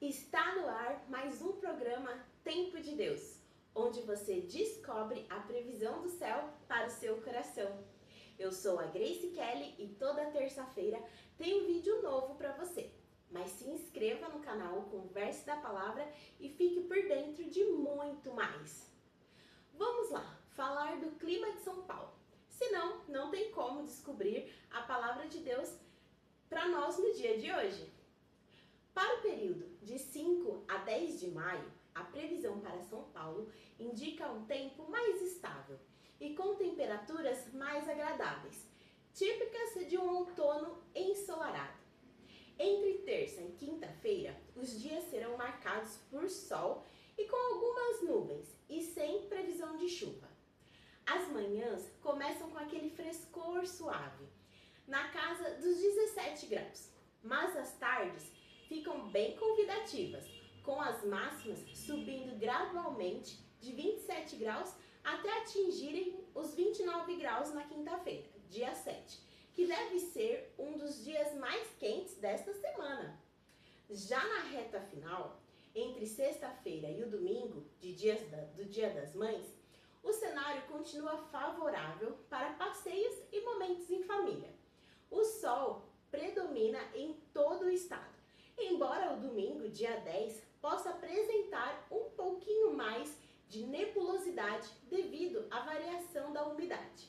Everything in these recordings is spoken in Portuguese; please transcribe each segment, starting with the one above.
Está no ar mais um programa Tempo de Deus, onde você descobre a previsão do céu para o seu coração. Eu sou a Grace Kelly e toda terça-feira tem um vídeo novo para você. Mas se inscreva no canal Converse da Palavra e fique por dentro de muito mais. Vamos lá, falar do clima de São Paulo. Senão, não tem como descobrir a palavra de Deus para nós no dia de hoje. Para o período de 5 a 10 de maio, a previsão para São Paulo indica um tempo mais estável e com temperaturas mais agradáveis, típicas de um outono ensolarado. Entre terça e quinta-feira, os dias serão marcados por sol e com algumas nuvens e sem previsão de chuva. As manhãs começam com aquele frescor suave, na casa dos 17 graus, mas as tardes ficam bem convidativas, com as máximas subindo gradualmente de 27 graus até atingirem os 29 graus na quinta-feira, dia 7, que deve ser um dos dias mais quentes desta semana. Já na reta final, entre sexta-feira e o domingo, do Dia das Mães, o cenário continua favorável para passeios e momentos em família. O sol predomina em todo o estado, embora o domingo, dia 10, possa apresentar um pouquinho mais de nebulosidade devido à variação da umidade.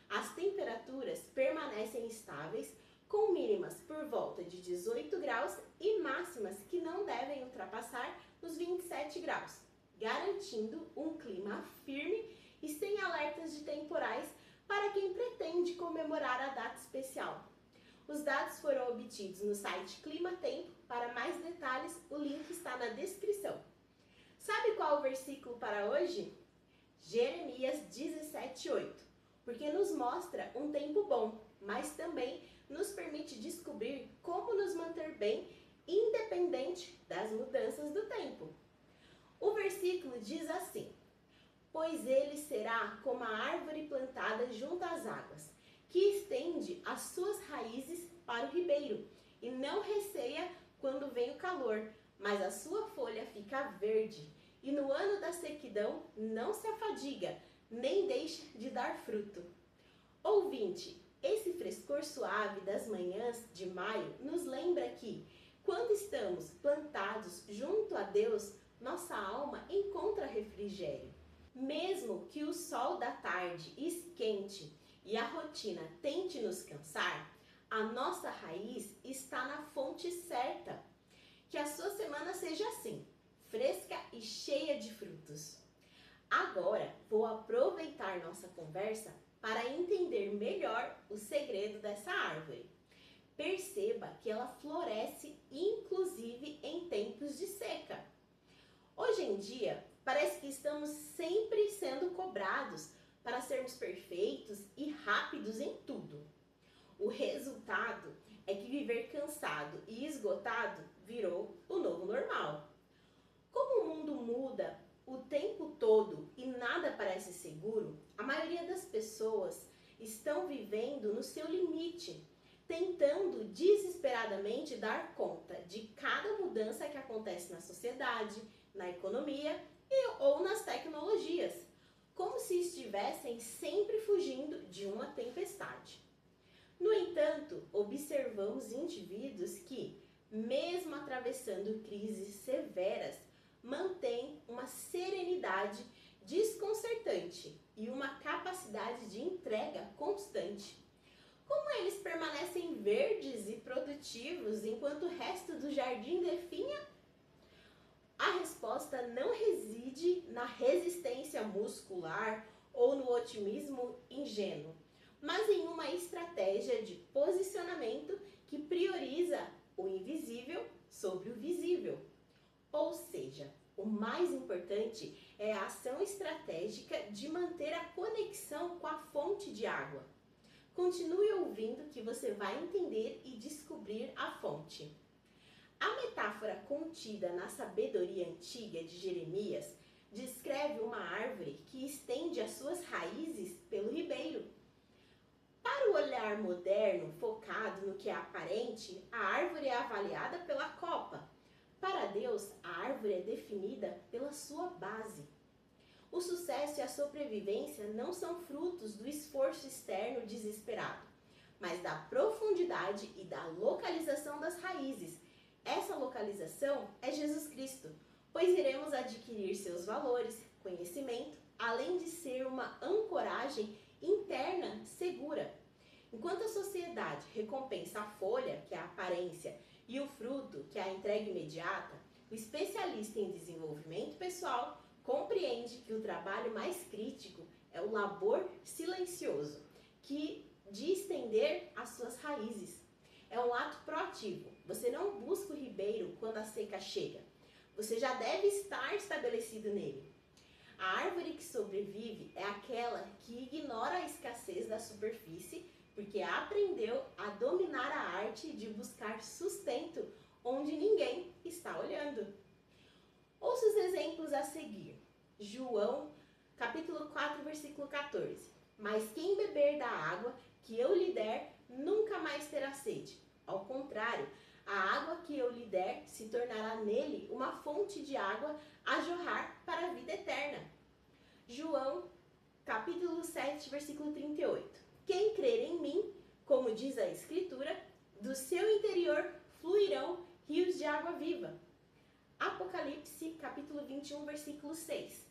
As temperaturas permanecem estáveis, com mínimas por volta de 18 graus e máximas que não devem ultrapassar os 27 graus, garantindo um clima firme e sem alertas de temporais para quem pretende comemorar a data especial. Os dados foram obtidos no site Clima Tempo. Para mais detalhes, o link está na descrição. Sabe qual o versículo para hoje? Jeremias 17:8, porque nos mostra um tempo bom, mas também nos permite descobrir como nos manter bem, independente das mudanças do tempo. O versículo diz assim: pois ele será como a árvore plantada junto às águas, que estende as suas raízes para o ribeiro, e não receia quando vem o calor, mas a sua folha fica verde, e no ano da sequidão não se afadiga, nem deixa de dar fruto. Ouvinte, esse frescor suave das manhãs de maio nos lembra que, quando estamos plantados junto a Deus, nossa alma encontra refrigério. Mesmo que o sol da tarde esquente e a rotina tente nos cansar, a nossa raiz está na fonte certa. Que a sua semana seja assim, fresca e cheia de frutos. Agora vou aproveitar nossa conversa para entender melhor o segredo dessa árvore. Perceba que ela floresce inclusive em tempos de seca. Hoje em dia, parece que estamos sempre sendo cobrados para sermos perfeitos e rápidos em tudo. O resultado é que viver cansado e esgotado virou o novo normal. Como o mundo muda o tempo todo e nada parece seguro, a maioria das pessoas estão vivendo no seu limite, tentando desesperadamente dar conta de cada mudança que acontece na sociedade, na economia ou nas tecnologias, como se estivessem sempre fugindo de uma tempestade. No entanto, observamos indivíduos que, mesmo atravessando crises severas, mantêm uma serenidade desconcertante e uma capacidade de entrega constante. Como eles permanecem verdes e produtivos enquanto o resto do jardim definha? A resposta não reside na resistência muscular ou no otimismo ingênuo, mas em uma estratégia de posicionamento que prioriza o invisível sobre o visível. Ou seja, o mais importante é a ação estratégica de manter a conexão com a fonte de água. Continue ouvindo que você vai entender e descobrir a fonte. A metáfora contida na sabedoria antiga de Jeremias descreve uma árvore que estende as suas raízes pelo ribeiro. Para o olhar moderno focado no que é aparente, a árvore é avaliada pela copa. Para Deus, árvore é definida pela sua base. O sucesso e a sobrevivência não são frutos do esforço externo desesperado, mas da profundidade e da localização das raízes. Essa localização é Jesus Cristo, pois iremos adquirir seus valores, conhecimento, além de ser uma ancoragem interna segura. Enquanto a sociedade recompensa a folha, que é a aparência, e o fruto, que é a entrega imediata, o especialista em desenvolvimento pessoal compreende que o trabalho mais crítico é o labor silencioso, de estender as suas raízes. É um ato proativo. Você não busca o ribeiro quando a seca chega. Você já deve estar estabelecido nele. A árvore que sobrevive é aquela que ignora a escassez da superfície, porque aprendeu a dominar a arte de buscar sustento onde ninguém está olhando. Ouça os exemplos a seguir. João, capítulo 4, versículo 14. Mas quem beber da água que eu lhe der, nunca mais terá sede. Ao contrário, a água que eu lhe der se tornará nele uma fonte de água a jorrar para a vida eterna. João, capítulo 7, versículo 38. Quem crer em mim, como diz a Escritura, do seu interior fluirão rios de água viva. Apocalipse, capítulo 21, versículo 6.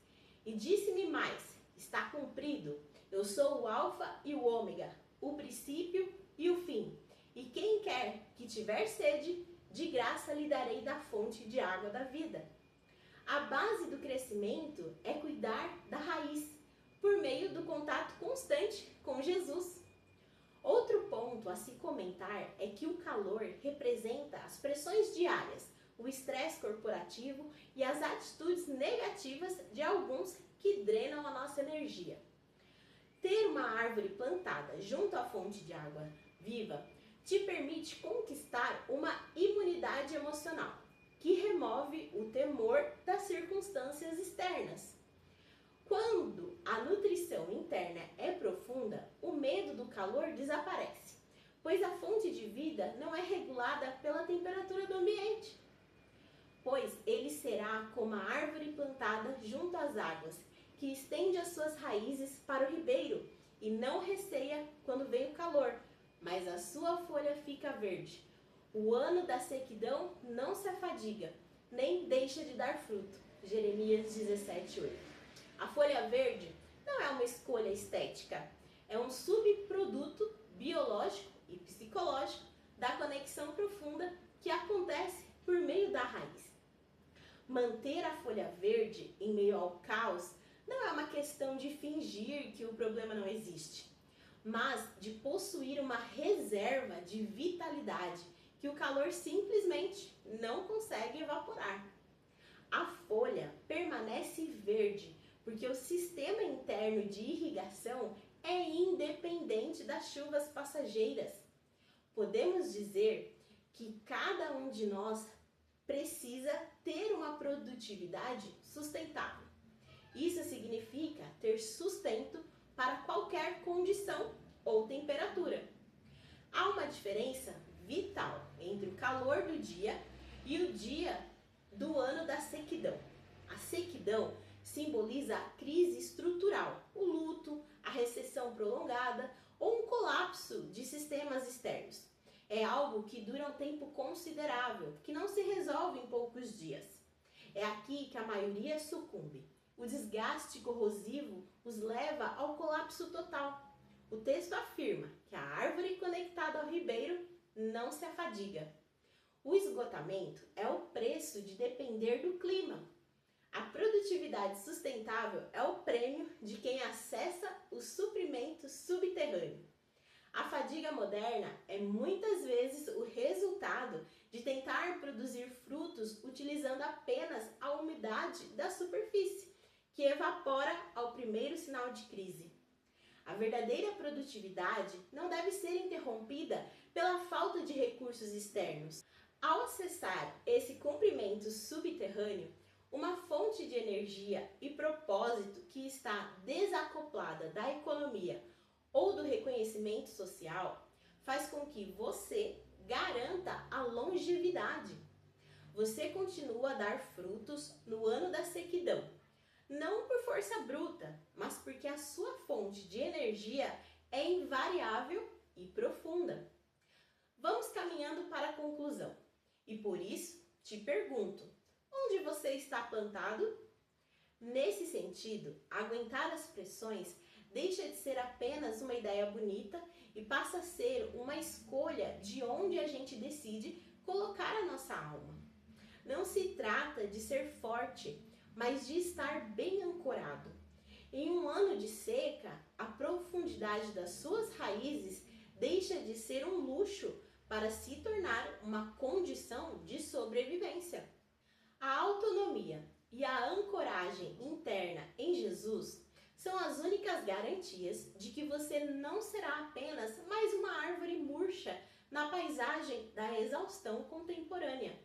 E disse-me mais, está cumprido, eu sou o alfa e o ômega, o princípio e o fim. E quem quer que tiver sede, de graça lhe darei da fonte de água da vida. A base do crescimento é cuidar da raiz, por meio do contato constante com Jesus. Outro ponto a se comentar é que o calor representa as pressões diárias, o estresse corporativo e as atitudes negativas de alguns que drenam a nossa energia. Ter uma árvore plantada junto à fonte de água viva te permite conquistar uma imunidade emocional, que remove o temor das circunstâncias externas. Quando a nutrição interna é profunda, o medo do calor desaparece, pois a fonte de vida não é regulada pela temperatura do ambiente. Pois ele será como a árvore plantada junto às águas, que estende as suas raízes para o ribeiro e não receia quando vem o calor, mas a sua folha fica verde. O ano da sequidão não se afadiga, nem deixa de dar fruto. Jeremias 17:8. A folha verde não é uma escolha estética, é um subproduto biológico e psicológico da conexão profunda que acontece por meio da raiz. Manter a folha verde em meio ao caos não é uma questão de fingir que o problema não existe, mas de possuir uma reserva de vitalidade que o calor simplesmente não consegue evaporar. A folha permanece verde porque o sistema interno de irrigação é independente das chuvas passageiras. Podemos dizer que cada um de nós precisa ter uma produtividade sustentável. Isso significa ter sustento para qualquer condição ou temperatura. Há uma diferença vital entre o calor do dia e o dia do ano da sequidão. A sequidão simboliza a crise estrutural, o luto, a recessão prolongada ou um colapso de sistemas externos. É algo que dura um tempo considerável, que não se resolve em poucos dias. É aqui que a maioria sucumbe. O desgaste corrosivo os leva ao colapso total. O texto afirma que a árvore conectada ao ribeiro não se afadiga. O esgotamento é o preço de depender do clima. A produtividade sustentável é o prêmio de quem acessa o suprimento subterrâneo. A fadiga moderna é muitas vezes o resultado de tentar produzir frutos utilizando apenas a umidade da superfície, que evapora ao primeiro sinal de crise. A verdadeira produtividade não deve ser interrompida pela falta de recursos externos. Ao acessar esse comprimento subterrâneo, uma fonte de energia e propósito que está desacoplada da economia ou do reconhecimento social, faz com que você garanta a longevidade. você continua a dar frutos no ano da sequidão. Não por força bruta, mas porque a sua fonte de energia é invariável e profunda. Vamos caminhando para a conclusão. E por isso, te pergunto, onde você está plantado? Nesse sentido, aguentar as pressões deixa de ser apenas uma ideia bonita e passa a ser uma escolha de onde a gente decide colocar a nossa alma. Não se trata de ser forte, mas de estar bem ancorado. Em um ano de seca, a profundidade das suas raízes deixa de ser um luxo para se tornar uma condição de sobrevivência. A autonomia e a ancoragem interna em Jesus são as únicas garantias de que você não será apenas mais uma árvore murcha na paisagem da exaustão contemporânea.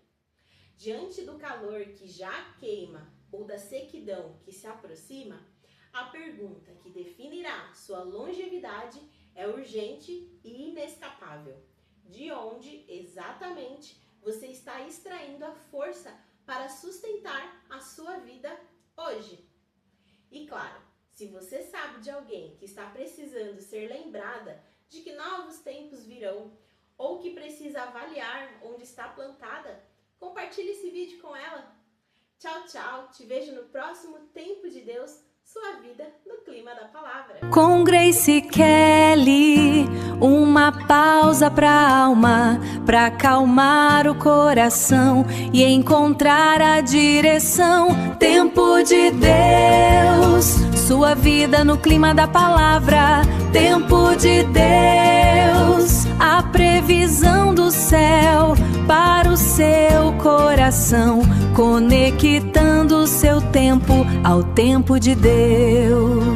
Diante do calor que já queima ou da sequidão que se aproxima, a pergunta que definirá sua longevidade é urgente e inescapável. De onde exatamente você está extraindo a força para sustentar a sua vida hoje? E claro, se você sabe de alguém que está precisando ser lembrada de que novos tempos virão ou que precisa avaliar onde está plantada, compartilhe esse vídeo com ela. Tchau, tchau. Te vejo no próximo Tempo de Deus, sua vida no clima da palavra. Com Grace Kelly, uma pausa pra alma, pra acalmar o coração e encontrar a direção. Tempo de Deus, sua vida no clima da palavra. Tempo de Deus, a previsão do céu para o seu coração, conectando o seu tempo ao tempo de Deus.